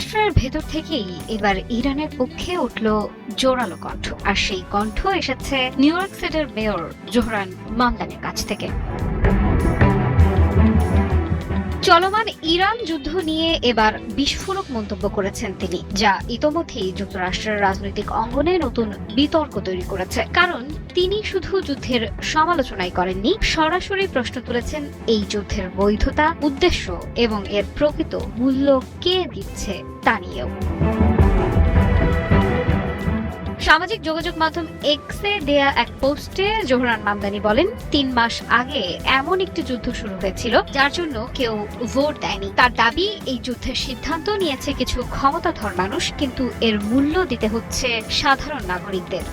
যুক্তরাষ্ট্রের ভেতর থেকেই এবার ইরানের পক্ষে উঠল জোরালো কণ্ঠ, আর সেই কণ্ঠ এসেছে নিউ ইয়র্ক সিটির মেয়র জোহরান মামদানির কাছ থেকে। চলমান ইরান যুদ্ধ নিয়ে এবার বিস্ফোরক মন্তব্য করেছেন তিনি, যা ইতোমধ্যেই যুক্তরাষ্ট্রের রাজনৈতিক অঙ্গনে নতুন বিতর্ক তৈরি করেছে। কারণ তিনি শুধু যুদ্ধের সমালোচনাই করেননি, সরাসরি প্রশ্ন তুলেছেন এই যুদ্ধের বৈধতা, উদ্দেশ্য এবং এর প্রকৃত মূল্য কে দিচ্ছে তা নিয়েও। সামাজিক যোগাযোগ মাধ্যম এক্সে দেয়া এক পোস্টে জোহরান মামদানি বলেন, ৩ মাস আগে এমন একটি যুদ্ধ শুরু হয়েছিল যার জন্য কেউ ভোট দেয়নি। তার দাবি, এই যুদ্ধের সিদ্ধান্ত নিয়েছে কিছু ক্ষমতাধর মানুষ, কিন্তু এর মূল্য দিতে হচ্ছে সাধারণ নাগরিকদের।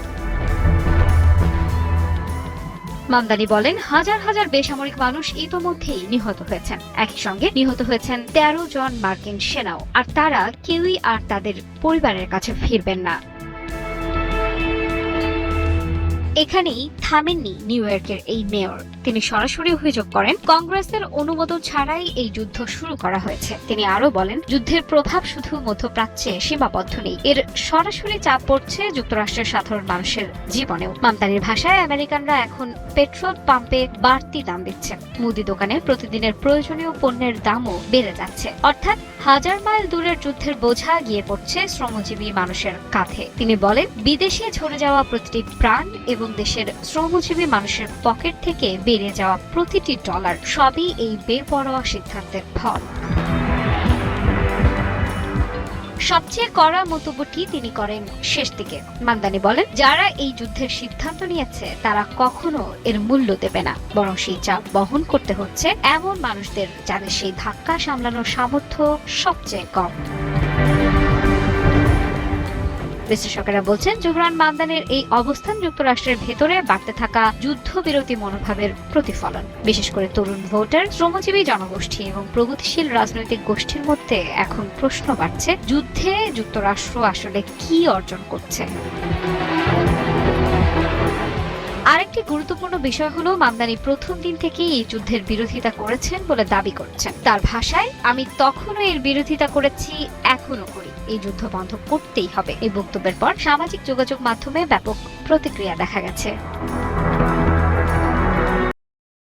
মামদানি বলেন, হাজার হাজার বেসামরিক মানুষ ইতোমধ্যেই নিহত হয়েছেন। একই সঙ্গে নিহত হয়েছেন ১৩ জন মার্কিন সেনাও, আর তারা কেউই আর তাদের পরিবারের কাছে ফিরবেন না। এখানেই থামেননি নিউ ইয়র্কের এই মেয়র। তিনি সরাসরি অভিযোগ করেন, কংগ্রেসের অনুমোদন ছাড়াই এই যুদ্ধ শুরু করা হয়েছে। তিনি আরো বলেন, যুদ্ধের প্রভাব শুধু মধ্যপ্রাচ্যে সীমাবদ্ধ নেই, এর সরাসরি চাপ পড়ছে যুক্তরাষ্ট্রের সাধারণ মানুষের জীবনেও। মামদানির ভাষায়, আমেরিকানরা এখন পেট্রোল পাম্পে বাড়তি দাম দিচ্ছে, মুদি দোকানে প্রতিদিনের প্রয়োজনীয় পণ্যের দামও বেড়ে যাচ্ছে। অর্থাৎ হাজার মাইল দূরের যুদ্ধের বোঝা গিয়ে পড়ছে শ্রমজীবী মানুষের কাঁধে। তিনি বলেন, বিদেশে ঝরে যাওয়া প্রতিটি প্রাণ এবং দেশের শ্রমজীবী মানুষের পকেট থেকে বেড়ে যাওয়া প্রতিটি ডলার সবই এই বেপরোয়া সিদ্ধান্তের ফল। সবচেয়ে কড়া মন্তব্যটি তিনি করেন শেষ দিকে। মামদানি বলেন, যারা এই যুদ্ধের সিদ্ধান্ত নিয়েছে তারা কখনো এর মূল্য দেবে না, বরং সেই চাপ বহন করতে হচ্ছে এমন মানুষদের যাদের সেই ধাক্কা সামলানোর সামর্থ্য সবচেয়ে কম। বিশ্লেষকেরা বলছেন, জোহরান মামদানির এই অবস্থান যুক্তরাষ্ট্রের ভেতরে বাড়তে থাকা যুদ্ধবিরতি মনোভাবের প্রতিফলন। বিশেষ করে তরুণ ভোটার, শ্রমজীবী জনগোষ্ঠী এবং প্রগতিশীল রাজনৈতিক গোষ্ঠীর মধ্যে এখন প্রশ্ন বাড়ছে, যুদ্ধে যুক্তরাষ্ট্র আসলে কি অর্জন করছে। আরেকটি গুরুত্বপূর্ণ বিষয় হলো, মামদানি প্রথম দিন থেকেই এই যুদ্ধের বিরোধিতা করেছেন বলে দাবি করেছেন। তার ভাষায়, আমি তখনও এর বিরোধিতা করেছি, এখনো করি, এই যুদ্ধ বন্ধ করতেই হবে। এই বক্তব্যের পর সামাজিক যোগাযোগ মাধ্যমে ব্যাপক প্রতিক্রিয়া দেখা গেছে।